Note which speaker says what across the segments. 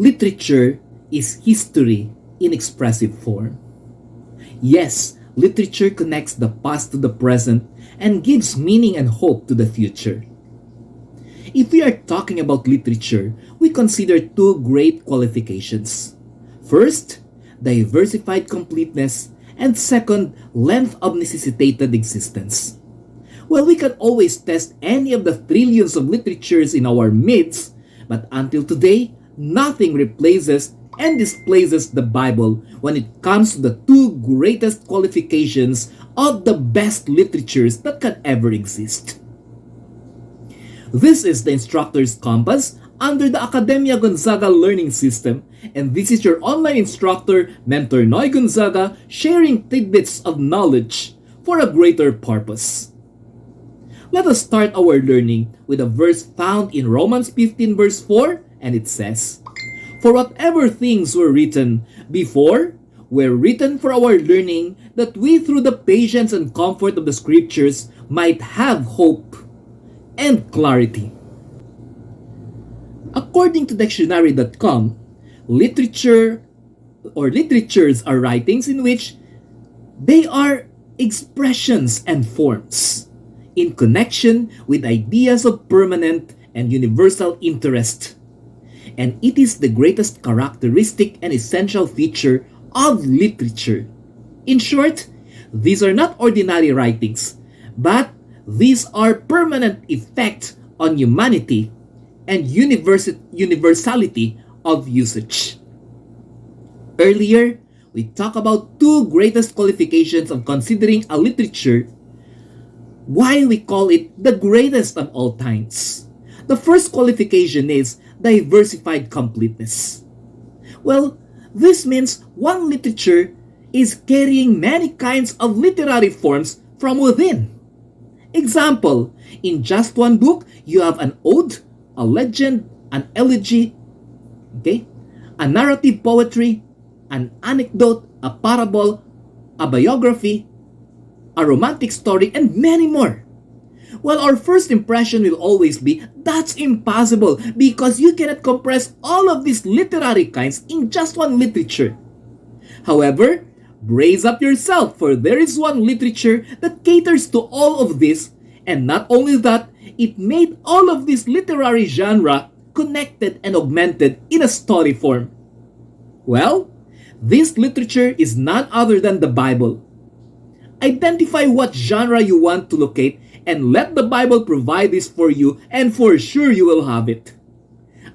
Speaker 1: Literature is history in expressive form. Yes, literature connects the past to the present and gives meaning and hope to the future. If we are talking about literature, we consider two great qualifications. First, diversified completeness, and second, length of necessitated existence. Well, we can always test any of the trillions of literatures in our midst, but until today, nothing replaces and displaces the Bible when it comes to the two greatest qualifications of the best literatures that can ever exist. This is the Instructor's Compass under the Academia Gonzaga Learning System, and this is your online instructor, Mentor Noy Gonzaga, sharing tidbits of knowledge for a greater purpose. Let us start our learning with a verse found in Romans 15 verse 4, and it says, "For whatever things were written before were written for our learning, that we through the patience and comfort of the Scriptures might have hope and clarity." According to dictionary.com, literature or literatures are writings in which they are expressions and forms in connection with ideas of permanent and universal interest. And it is the greatest characteristic and essential feature of literature. In short, these are not ordinary writings, but these are permanent effect on humanity and universality of usage. Earlier, we talked about two greatest qualifications of considering a literature, why we call it the greatest of all times. The first qualification is diversified completeness. Well, this means one literature is carrying many kinds of literary forms from within. Example, in just one book, you have an ode, a legend, an elegy, a narrative poetry, an anecdote, a parable, a biography, a romantic story, and many more. Well, our first impression will always be, that's impossible because you cannot compress all of these literary kinds in just one literature. However, brace up yourself, for there is one literature that caters to all of this, and not only that, it made all of this literary genre connected and augmented in a story form. Well, this literature is none other than the Bible. Identify what genre you want to locate and let the Bible provide this for you, and for sure you will have it.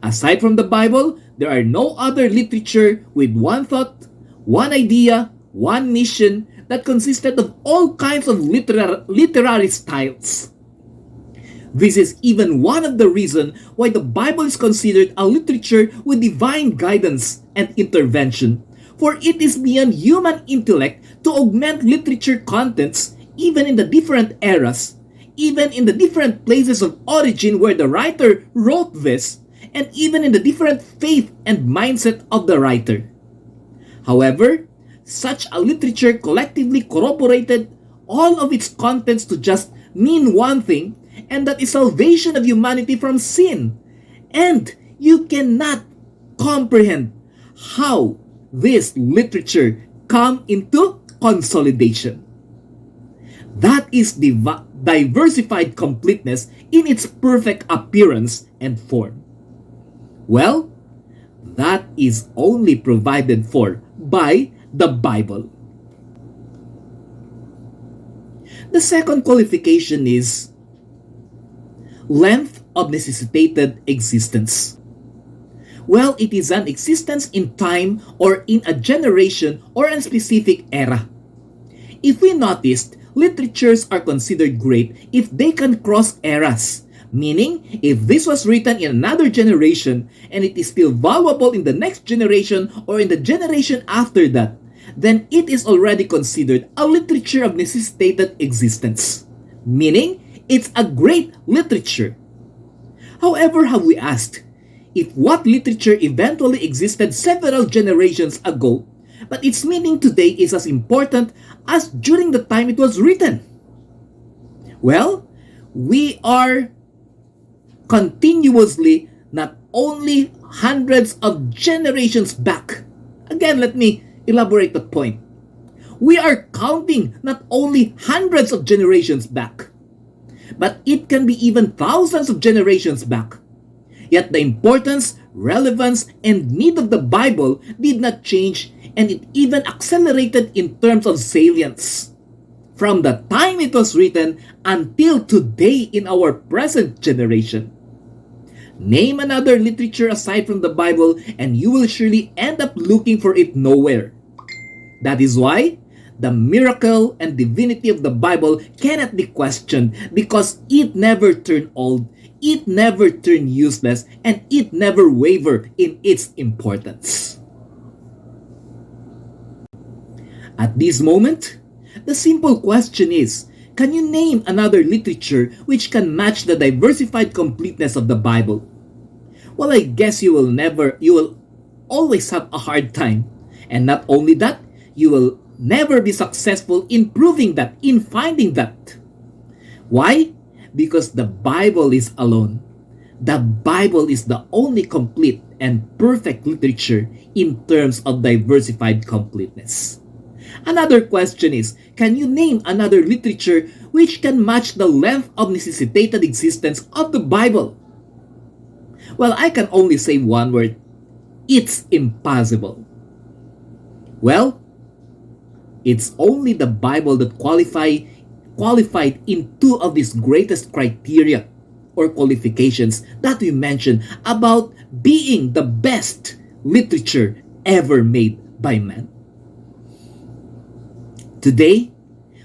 Speaker 1: Aside from the Bible, there are no other literature with one thought, one idea, one mission that consisted of all kinds of literary styles. This is even one of the reasons why the Bible is considered a literature with divine guidance and intervention, for it is beyond human intellect to augment literature contents even in the different eras, even in the different places of origin where the writer wrote this, and even in the different faith and mindset of the writer. However, such a literature collectively corroborated all of its contents to just mean one thing, and that is salvation of humanity from sin. And you cannot comprehend how this literature come into consolidation. That is diversified completeness in its perfect appearance and form. Well, that is only provided for by the Bible. The second qualification is length of necessitated existence. Well, it is an existence in time or in a generation or a specific era. If we noticed, literatures are considered great if they can cross eras, meaning if this was written in another generation and it is still valuable in the next generation or in the generation after that, then it is already considered a literature of necessitated existence, meaning it's a great literature. However, have we asked if what literature eventually existed several generations ago, but its meaning today is as important as during the time it was written? Well, we are continuously not only hundreds of generations back. Again, let me elaborate that point. We are counting not only hundreds of generations back, but it can be even thousands of generations back. Yet the importance, relevance, and need of the Bible did not change, and it even accelerated in terms of salience. From the time it was written until today in our present generation. Name another literature aside from the Bible and you will surely end up looking for it nowhere. That is why the miracle and divinity of the Bible cannot be questioned because it never turned old, it never turned useless, and it never wavered in its importance. At this moment, the simple question is, can you name another literature which can match the diversified completeness of the Bible? Well, I guess you will always have a hard time. And not only that, you will never be successful in proving that, in finding that. Why? Because the Bible is alone. The Bible is the only complete and perfect literature in terms of diversified completeness. Another question is, can you name another literature which can match the length of necessitated existence of the Bible? Well, I can only say one word. It's impossible. Well, it's only the Bible that qualified in two of these greatest criteria or qualifications that we mentioned about being the best literature ever made by man. Today,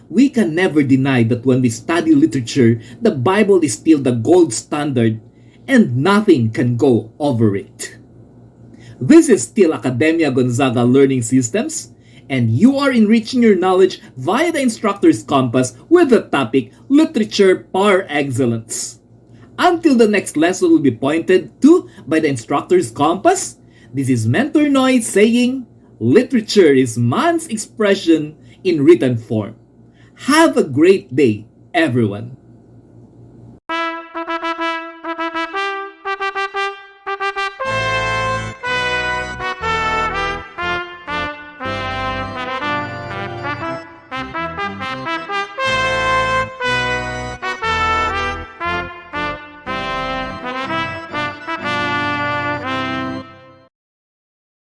Speaker 1: we can never deny that when we study literature, the Bible is still the gold standard and nothing can go over it. This is still Academia Gonzaga Learning Systems, and you are enriching your knowledge via the instructor's compass with the topic Literature Par Excellence. Until the next lesson will be pointed to by the instructor's compass, this is Mentor Noy saying, literature is man's expression in written form. Have a great day, everyone.